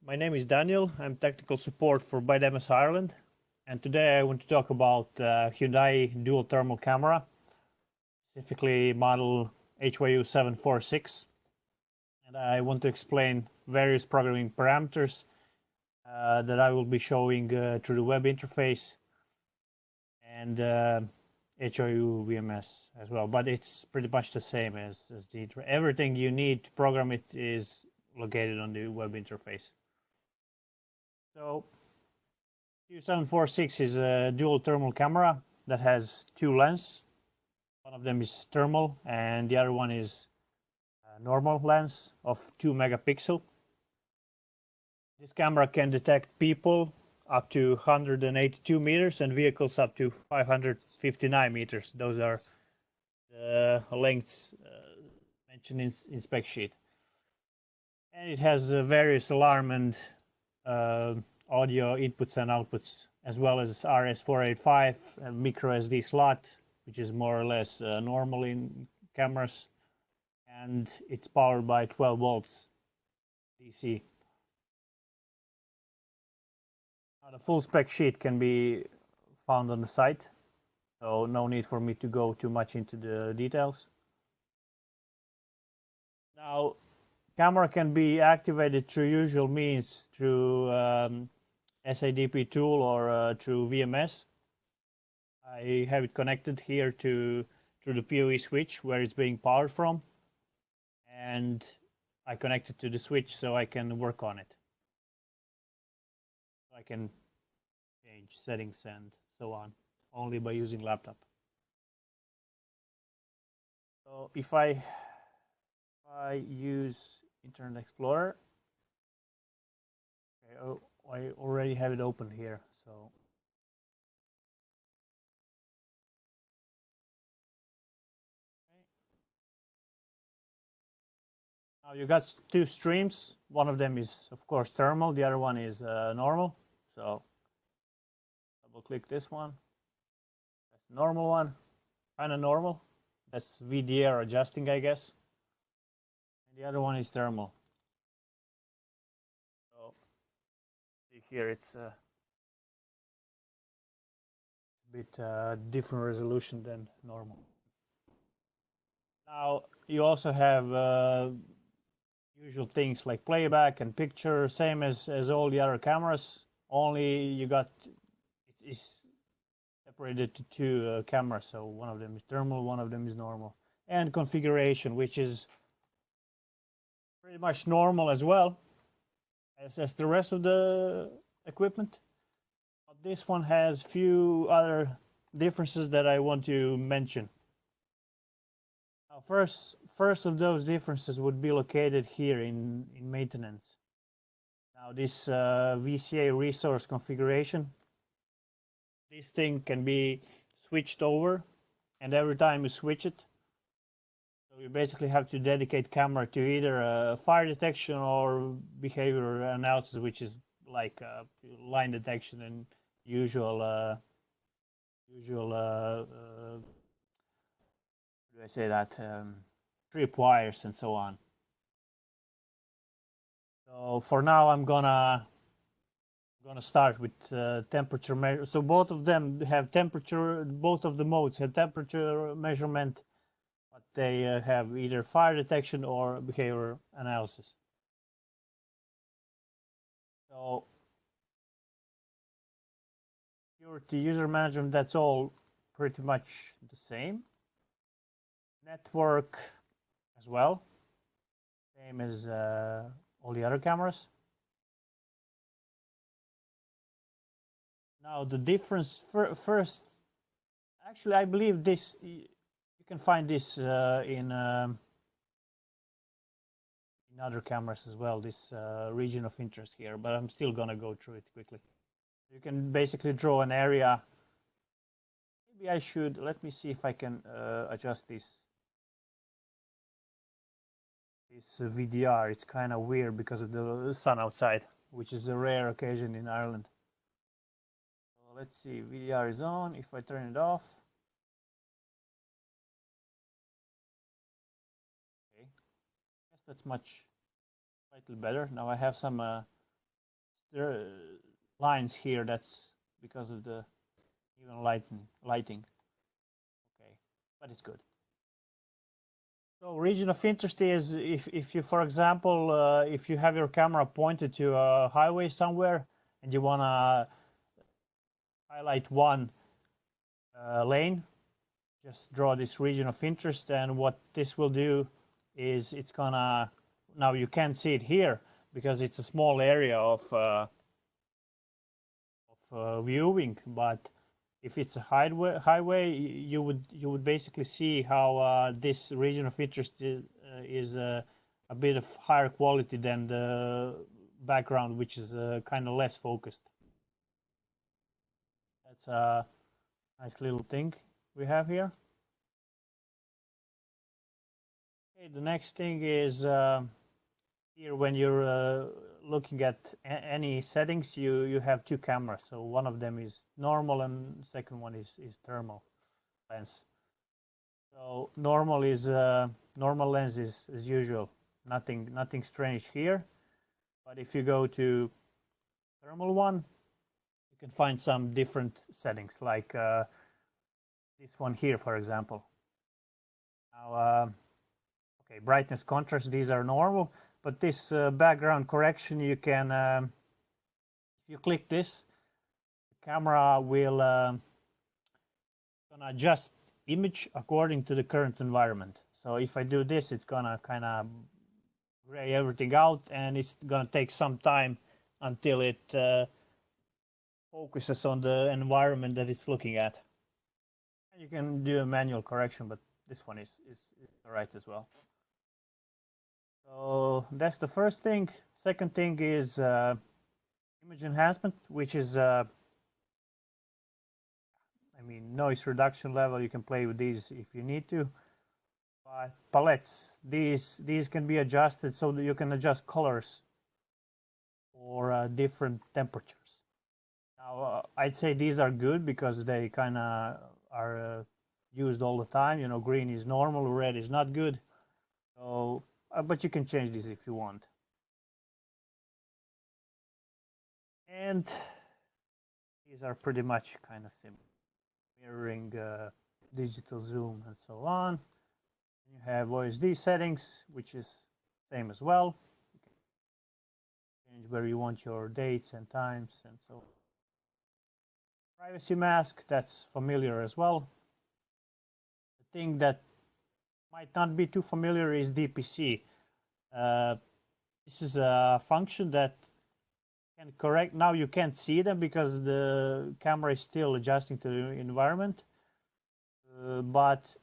My name is Daniel. I'm technical support for By Demes Ireland, and today I want to talk about Hyundai Dual Thermal Camera, specifically model HYU 746. And I want to explain various programming parameters that I will be showing through the web interface and HYU VMS as well. But it's pretty much the same as everything you need to program it is located on the web interface. So HYU746 is a dual thermal camera that has two lenses. One of them is thermal and the other one is a normal lens of 2 megapixel. This camera can detect people up to 182 meters and vehicles up to 559 meters. Those are the lengths mentioned in spec sheet. And it has various alarm and audio inputs and outputs, as well as RS485, a micro SD slot, which is more or less normal in cameras, and it's powered by 12 volts DC. Now, the full spec sheet can be found on the site, so no need for me to go too much into the details. Now, camera can be activated through usual means, through SADP tool or through VMS. I have it connected here to the PoE switch where it's being powered from, and I connect it to the switch so I can work on it. I can change settings and so on only by using laptop. So if I use Internet Explorer, okay, oh, I already have it open here, so now you got two streams. One of them is, of course, thermal. The other one is normal. So double click this one. That's the normal one, kind of normal. That's VDR adjusting, I guess. And the other one is thermal. So see here, it's a bit different resolution than normal. Now you also have usual things like playback and picture, same as all the other cameras. Only you got it is separated to two cameras. So one of them is thermal, one of them is normal, and configuration, which is pretty much normal as well as the rest of the equipment. But this one has few other differences that I want to mention. Now, first of those differences would be located here in maintenance. Now, this VCA resource configuration, this thing can be switched over, and every time you switch it, so you basically have to dedicate camera to either fire detection or behavior analysis, which is like line detection and usual how do I say that, tripwires and so on. So for now, I'm gonna start with temperature measure. So both of them have temperature. Both of the modes have temperature measurement, but they have either fire detection or behavior analysis. So security, user management, that's all pretty much the same. Network as well, same as all the other cameras. Now the difference first, actually I believe this, you can find this in other cameras as well, this region of interest here, but I'm still gonna go through it quickly. You can basically draw an area. Maybe I should, let me see if I can adjust this VDR. It's kind of weird because of the sun outside, which is a rare occasion in Ireland. So let's see, VDR is on. If I turn it off, okay, I guess that's slightly better. Now I have some lines here. That's because of the even lighting. Okay, but it's good. So region of interest is if you, for example, if you have your camera pointed to a highway somewhere and you want to highlight one lane, just draw this region of interest, and what this will do is it's gonna, now you can't see it here because it's a small area of viewing, but if it's a highway, you would basically see how this region of interest is a bit of higher quality than the background, which is kind of less focused. That's a nice little thing we have here. Okay, the next thing is here when you're looking at any settings, you have two cameras. So one of them is normal and the second one is thermal lens. So normal lens is as usual, nothing strange here. But if you go to thermal one, you can find some different settings, like this one here, for example. Now, okay, brightness, contrast, these are normal. But this background correction, you can, if you click this, the camera will gonna adjust image according to the current environment. So if I do this, it's gonna kind of gray everything out, and it's gonna take some time until it focuses on the environment that it's looking at. And you can do a manual correction, but this one is all right as well. So that's the first thing. Second thing is image enhancement, which is I mean, noise reduction level. You can play with these if you need to. But palettes, these can be adjusted so that you can adjust colors for different temperatures. Now I'd say these are good because they kind of are used all the time. You know, green is normal, red is not good. So but you can change this if you want. And these are pretty much kind of similar. Mirroring, digital zoom, and so on. You have OSD settings, which is same as well. You can change where you want your dates and times and so on. Privacy mask, that's familiar as well. The thing that might not be too familiar is DPC. This is a function that can correct. Now you can't see them because the camera is still adjusting to the environment. But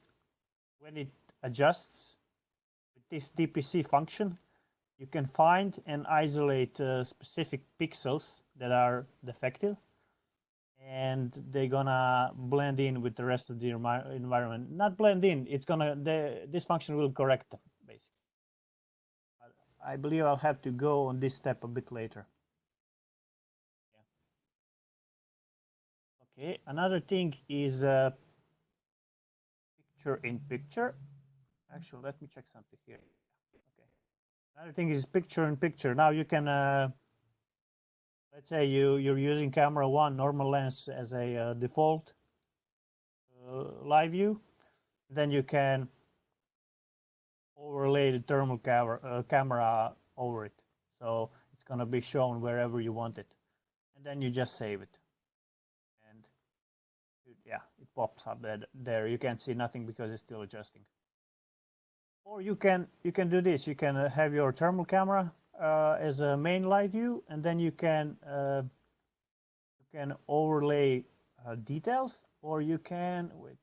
when it adjusts with this DPC function, you can find and isolate specific pixels that are defective, and they're gonna blend in with the rest of the environment. Not blend in, it's gonna, this function will correct them, basically. I believe I'll have to go on this step a bit later. Yeah. Okay, another thing is picture in picture. Actually, let me check something here. Okay. Another thing is picture in picture. Now you can, let's say you're using camera one normal lens as a default live view. Then you can overlay the thermal camera over it. So it's going to be shown wherever you want it. And then you just save it. And yeah, it pops up there. You can't see nothing because it's still adjusting. Or you can do this. You can have your thermal camera as a main live view, and then you can overlay details, or you can wait.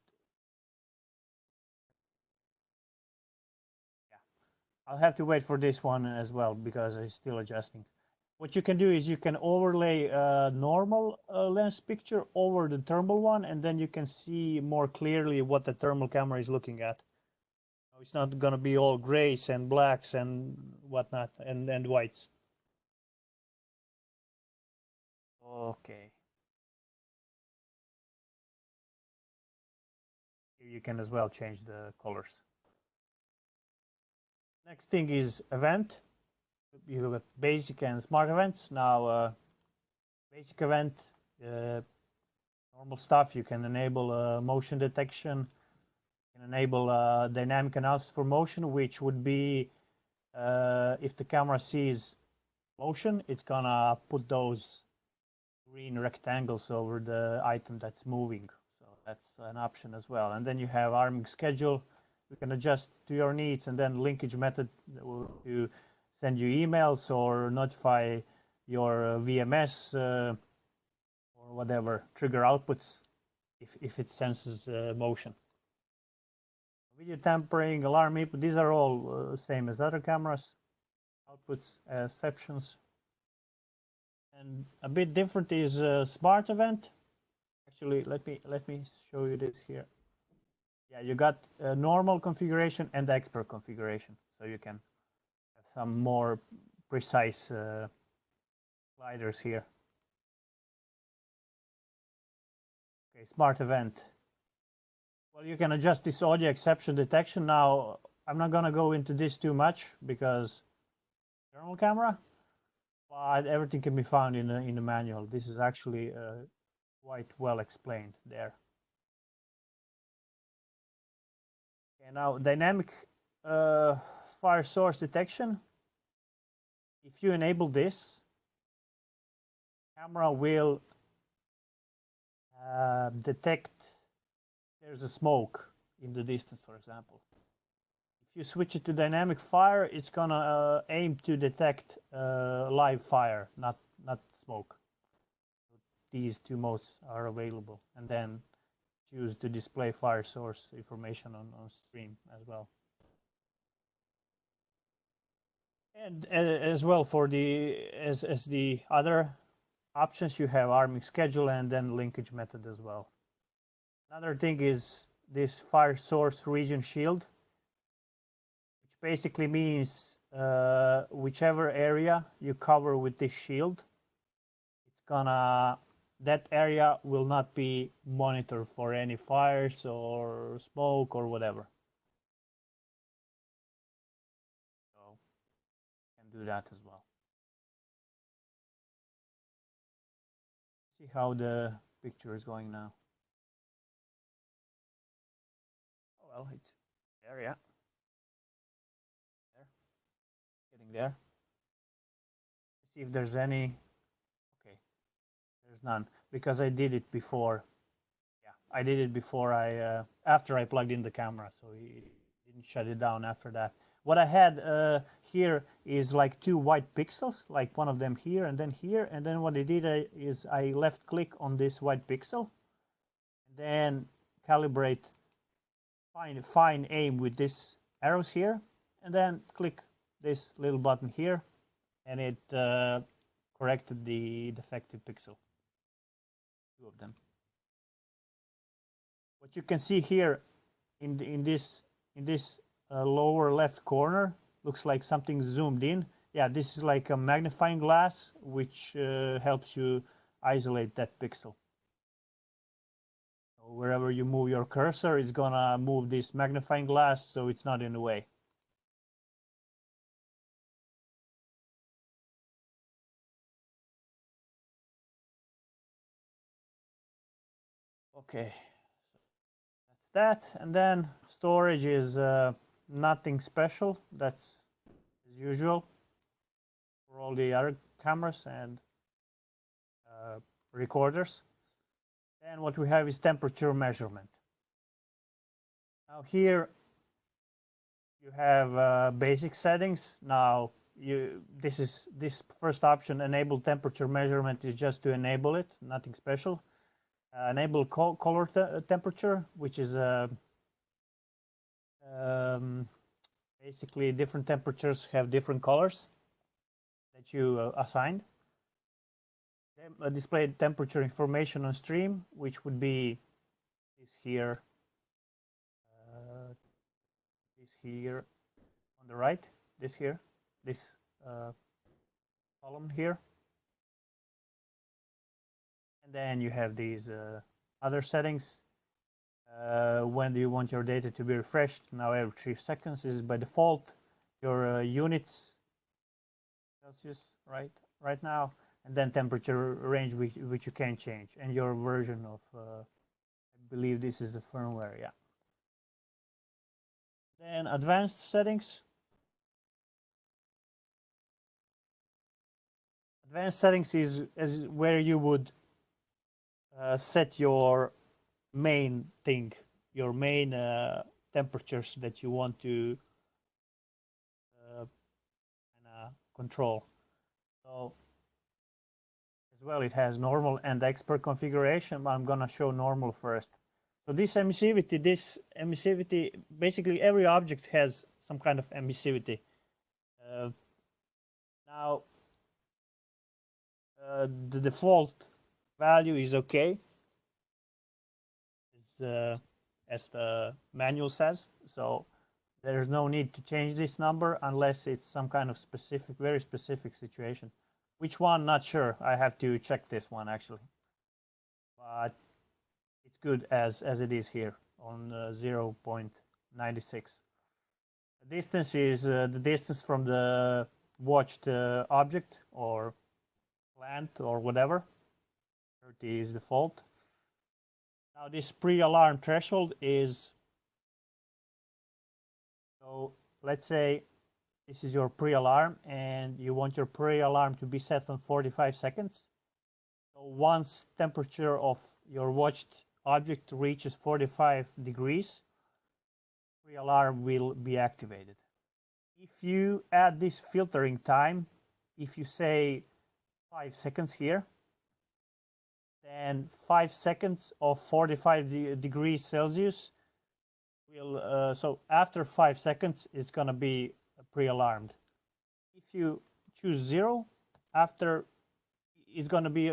Yeah, I'll have to wait for this one as well because it's still adjusting. What you can do is you can overlay a normal lens picture over the thermal one, and then you can see more clearly what the thermal camera is looking at. It's not going to be all grays and blacks and whatnot and whites. Okay. You can as well change the colors. Next thing is event. You have basic and smart events. Now, basic event, normal stuff. You can enable motion detection. You can enable dynamic analysis for motion, which would be if the camera sees motion, it's gonna put those green rectangles over the item that's moving. So that's an option as well. And then you have arming schedule. You can adjust to your needs, and then linkage method to send you emails or notify your VMS or whatever, trigger outputs if it senses motion. Video tampering, alarm input, these are all same as other cameras. Outputs, exceptions. And a bit different is smart event. Actually, let me show you this here. Yeah, you got normal configuration and expert configuration, so you can have some more precise sliders here. Okay, smart event. Well, you can adjust this audio exception detection. Now, I'm not gonna go into this too much because thermal camera, but everything can be found in the manual. This is actually quite well explained there. Okay, now dynamic fire source detection. If you enable this, camera will detect there's a smoke in the distance, for example. If you switch it to dynamic fire, it's gonna aim to detect live fire, not smoke. These two modes are available, and then choose to display fire source information on stream as well. And as well for the as the other options, you have arming schedule and then linkage method as well. Another thing is this fire source region shield, which basically means whichever area you cover with this shield, it's gonna, that area will not be monitored for any fires or smoke or whatever. So you can do that as well. See how the picture is going now. Oh, well, it's there, yeah. There. Getting there. See if there's any. Okay. There's none because I did it before. Yeah, I did it before after I plugged in the camera, so he didn't shut it down after that. What I had here is like two white pixels, like one of them here, and then what I did is I left click on this white pixel, and then calibrate, find aim with this arrows here, and then click this little button here, and it corrected the defective pixel. Two of them. What you can see here in this lower left corner looks like something zoomed in. Yeah, this is like a magnifying glass which helps you isolate that pixel. So wherever you move your cursor, it's gonna move this magnifying glass so it's not in the way. Okay, that's that. And then storage is nothing special. That's as usual for all the other cameras and recorders. And what we have is temperature measurement. Now here you have basic settings. Now this first option, enable temperature measurement, is just to enable it, nothing special. Enable color temperature, which is basically different temperatures have different colors that you assigned. Display temperature information on stream, which would be this here, on the right, this here, this column here. And then you have these other settings. When do you want your data to be refreshed? Now every 3 seconds. This is by default. Your units Celsius right now. and then temperature range which you can change, and your version of, I believe this is the firmware, yeah. Then advanced settings. Advanced settings is where you would set your main thing, your main temperatures that you want to control. So as well, it has normal and expert configuration. I'm gonna show normal first. So this emissivity, basically every object has some kind of emissivity. Now, the default value is okay, as the manual says. So there's no need to change this number unless it's some kind of specific, very specific situation. Which one? Not sure. I have to check this one actually. But it's good as it is here on 0.96. The distance is the distance from the watched object or plant or whatever. 30 is default. Now this pre-alarm threshold is, so let's say this is your pre-alarm and you want your pre-alarm to be set on 45 seconds. So once temperature of your watched object reaches 45 degrees, pre-alarm will be activated. If you add this filtering time, if you say 5 seconds here, then 5 seconds of 45 degrees Celsius will, so after 5 seconds, it's gonna be pre-alarmed. If you choose 0, after it's gonna be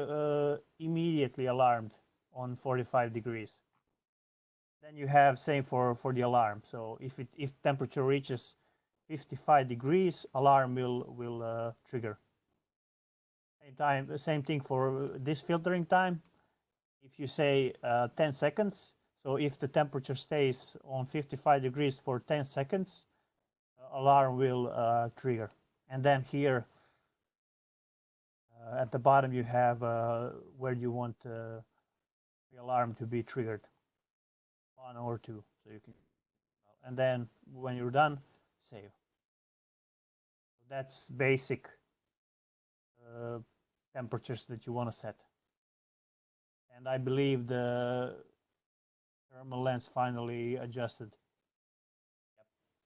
immediately alarmed on 45 degrees. Then you have same for the alarm. So if temperature reaches 55 degrees, alarm will trigger. Same thing for this filtering time. If you say 10 seconds, so if the temperature stays on 55 degrees for 10 seconds, alarm will trigger. And then here at the bottom you have where you want the alarm to be triggered, 1 or 2. So you can, and then when you're done, save. That's basic temperatures that you want to set. And I believe the thermal lens finally adjusted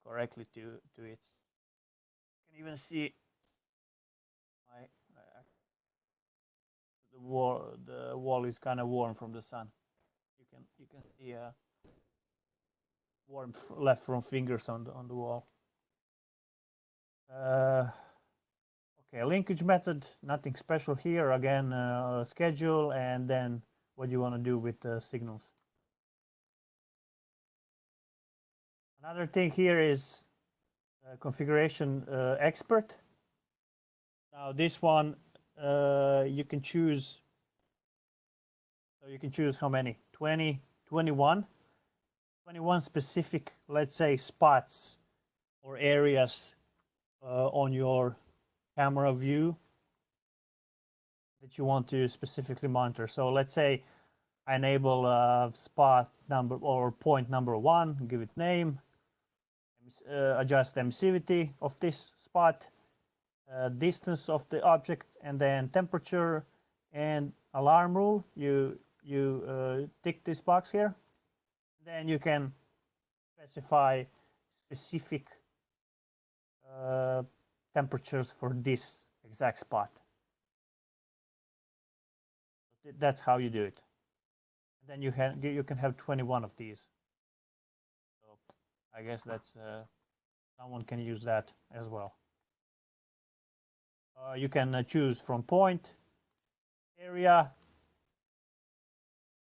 correctly to its. You can even see the wall is kind of warm from the sun. You can see warmth left from fingers on the wall. Okay, linkage method, nothing special here. Again, schedule, and then what you want to do with the signals. Another thing here is configuration expert. Now this one you can choose. So you can choose how many? 20, 21. 21 specific, let's say, spots or areas on your camera view that you want to specifically monitor. So let's say I enable spot number or point number 1, give it name, adjust emissivity of this spot, distance of the object, and then temperature and alarm rule. You tick this box here. Then you can specify specific temperatures for this exact spot. That's how you do it. And then you can have 21 of these. So I guess that's someone can use that as well. You can choose from point, area,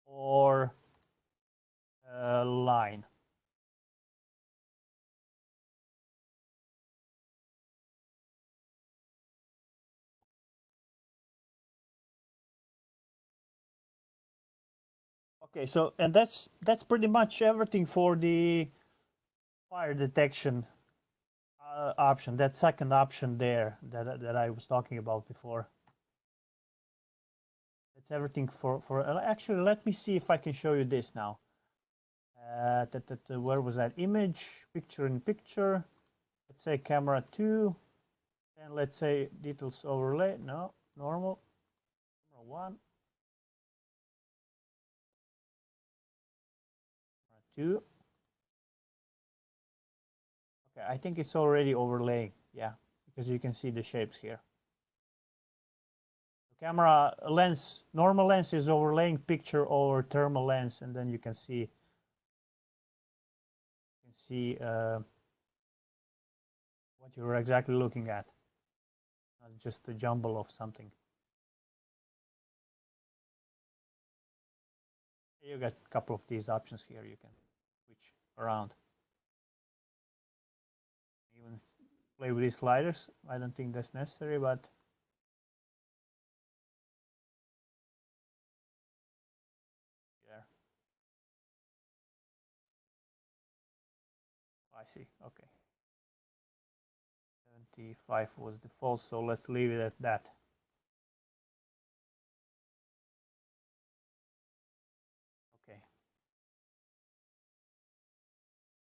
or line. Okay, so and that's pretty much everything for the fire detection option. That second option there that I was talking about before. That's everything for actually, let me see if I can show you this now. Where was that image? Picture in picture. Let's say camera 2. And let's say details overlay. No, normal. Camera 1. Camera 2. Okay, I think it's already overlaying. Yeah, because you can see the shapes here. The camera lens, normal lens is overlaying picture over thermal lens, and then you can see what you're exactly looking at, not just a jumble of something. You got a couple of these options here. You can switch around. Even play with these sliders. I don't think that's necessary, but there. I see. Okay. 75 was default, so let's leave it at that. Okay.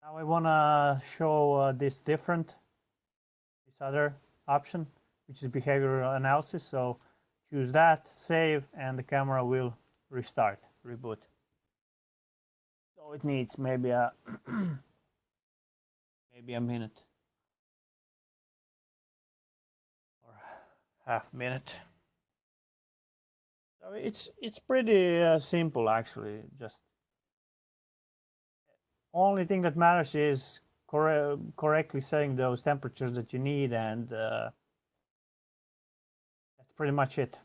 Now I want to show this other option, which is behavioral analysis. So choose that, save, and the camera will restart, reboot. So it needs maybe a maybe a minute or half minute. So it's pretty simple actually. Just only thing that matters is correctly setting those temperatures that you need, and that's pretty much it.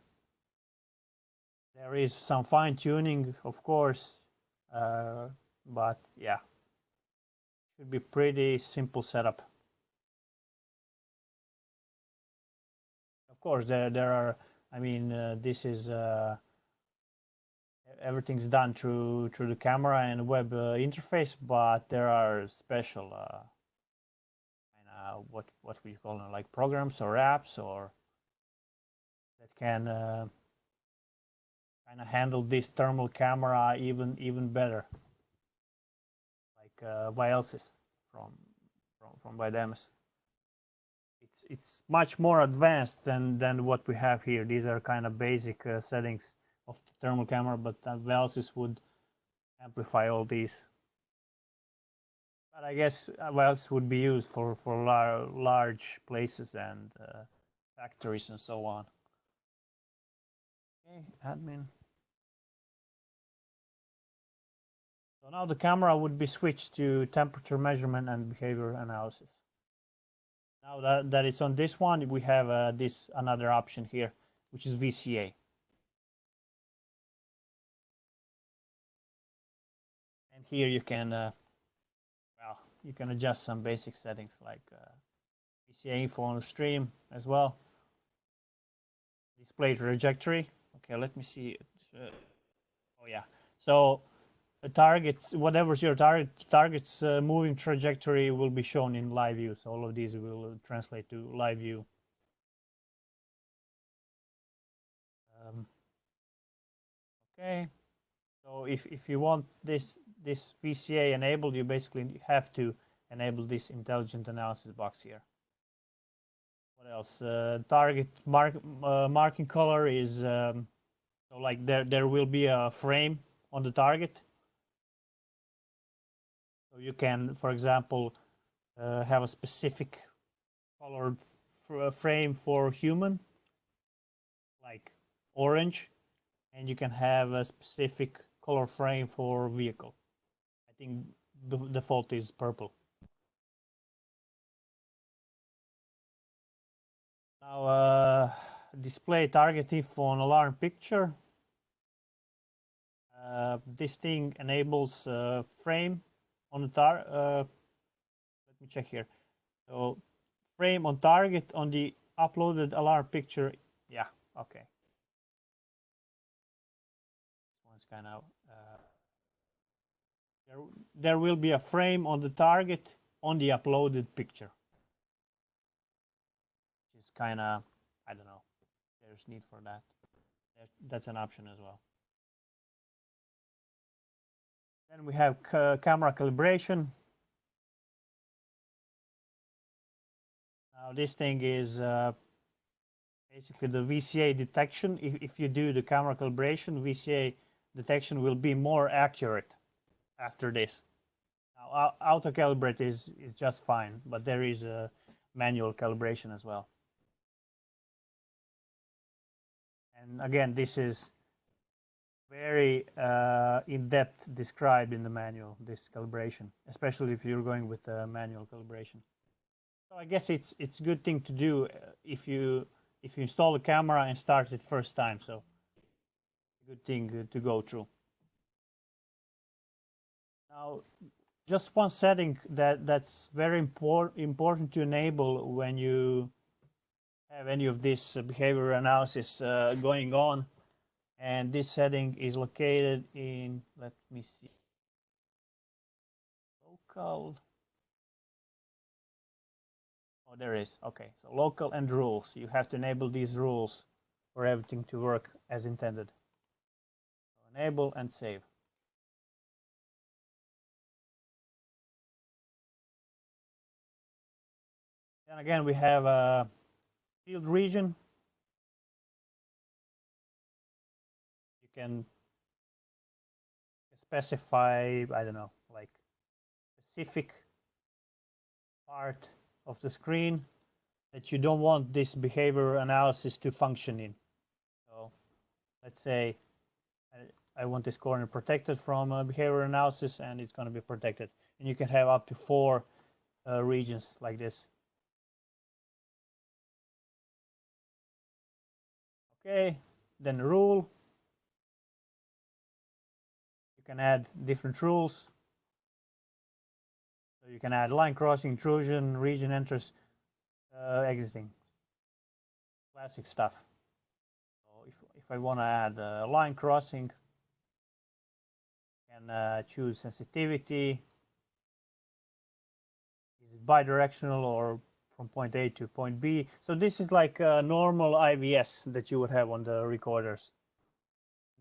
There is some fine tuning, of course, but yeah, should be pretty simple setup. Of course, there are. I mean, this is everything's done through the camera and web interface, but there are special what we call them, like programs or apps, or that can kind of handle this thermal camera even better, like By By Demes. It's much more advanced than what we have here. These are kind of basic settings of the thermal camera, but Velsys would amplify all these. But I guess Velsys would be used for large places and factories and so on. Okay, admin. So now the camera would be switched to temperature measurement and behavior analysis. Now that it's on this one, we have this another option here, which is VCA. And here you can, you can adjust some basic settings like VCA info on the stream as well. Display trajectory. Okay, let me see. Oh yeah. So the targets, whatever's your target's moving trajectory will be shown in live view. So all of these will translate to live view. Okay. So if you want this VCA enabled, you basically have to enable this intelligent analysis box here. What else? Target marking color is so like there will be a frame on the target. So you can, for example, have a specific colored frame for human, like orange, and you can have a specific color frame for vehicle. I think the default is purple. Now display target info on alarm picture. This thing enables frame on the let me check here. So frame on target on the uploaded alarm picture. Yeah, okay. This one's kind of there will be a frame on the target on the uploaded picture. Which is kind of, I don't know, there's need for that. That's an option as well. Then we have camera calibration. Now this thing is basically the VCA detection. If you do the camera calibration, VCA detection will be more accurate after this. Now, auto calibrate is just fine, but there is a manual calibration as well. And again, this is very in-depth described in the manual, this calibration, especially if you're going with the manual calibration. So I guess it's a good thing to do if you install the camera and start it first time. So a good thing to go through. Now, just one setting that's very important to enable when you have any of this behavior analysis going on. And this setting is located in, let me see, local. Oh, there is. Okay, so local and rules. You have to enable these rules for everything to work as intended. So enable and save. Then again, we have a field region. You can specify, I don't know, like specific part of the screen that you don't want this behavior analysis to function in. So let's say I want this corner protected from behavior analysis, and it's going to be protected. And you can have up to 4 regions like this. Okay, then rule. You can add different rules. So you can add line crossing, intrusion, region enters, exiting. Classic stuff. So if I want to add line crossing, I can choose sensitivity. Is it bidirectional or from point A to point B? So this is like a normal IVS that you would have on the recorders.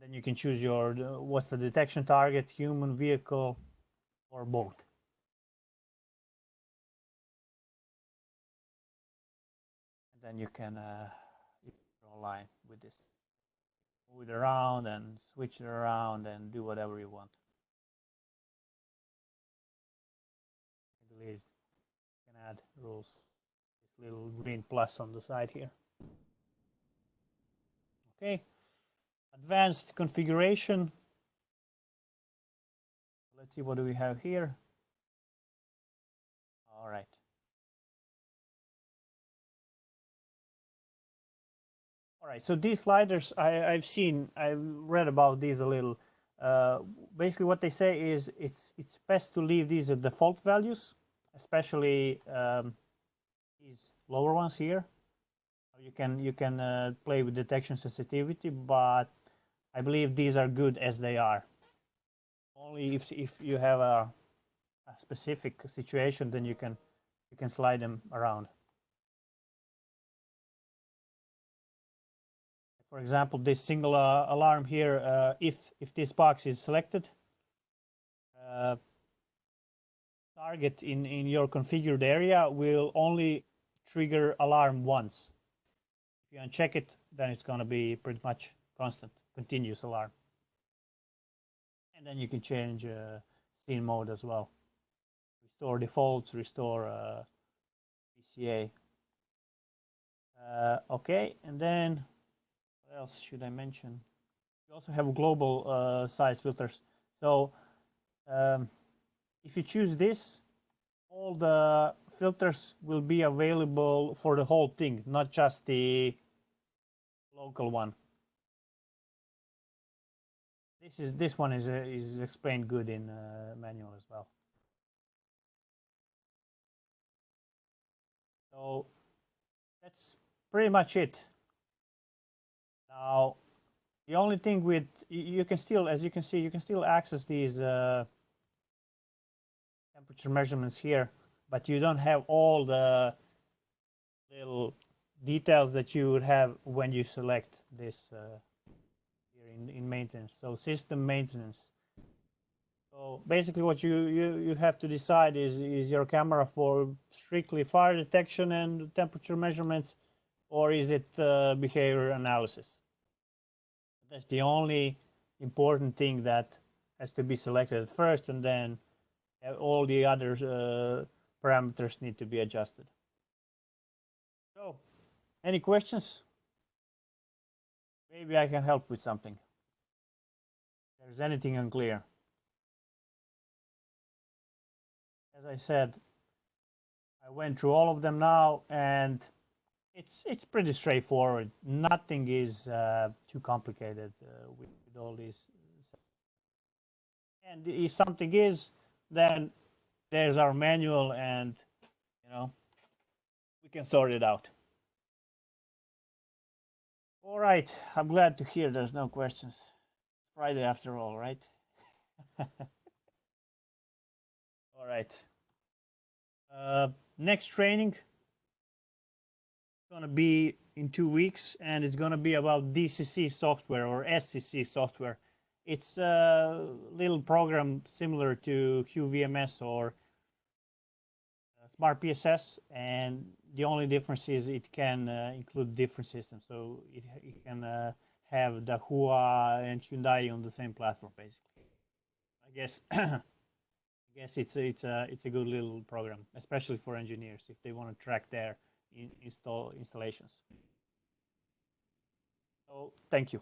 Then you can choose your what's the detection target, human, vehicle, or both. And then you can draw a line with this. Move it around and switch it around and do whatever you want. Delete. You can add rules. This little green plus on the side here. Okay. Advanced configuration. Let's see, what do we have here? All right. All right, so these sliders, I've read about these a little. Basically what they say is it's best to leave these at default values, especially these lower ones here. You can play with detection sensitivity, but I believe these are good as they are. Only if you have a specific situation, then you can slide them around. For example, this single alarm here, if this box is selected, target in your configured area will only trigger alarm once. If you uncheck it, then it's going to be pretty much constant, continuous alarm. And then you can change scene mode as well. Restore defaults, restore PCA. Okay, and then what else should I mention? We also have global size filters. So if you choose this, all the filters will be available for the whole thing, not just the local one. This one is explained good in manual as well. So that's pretty much it. Now, the only thing with you can still, as you can see, you can still access these temperature measurements here, but you don't have all the little details that you would have when you select this maintenance, so system maintenance. So basically what you have to decide is your camera for strictly fire detection and temperature measurements, or is it behavior analysis? That's the only important thing that has to be selected at first, and then all the other parameters need to be adjusted. So, any questions? Maybe I can help with something. If there's anything unclear. As I said, I went through all of them now, and it's pretty straightforward. Nothing is too complicated with all these. And if something is, then there's our manual, and we can sort it out. All right, I'm glad to hear there's no questions. Friday after all, right? All right. Next training is going to be in 2 weeks, and it's going to be about DCC software or SCC software. It's a little program similar to QVMS or Smart PSS, and the only difference is it can include different systems. So it can have the Hua and Hyundai on the same platform, basically. I guess it's a good little program, especially for engineers if they want to track their installations. So thank you.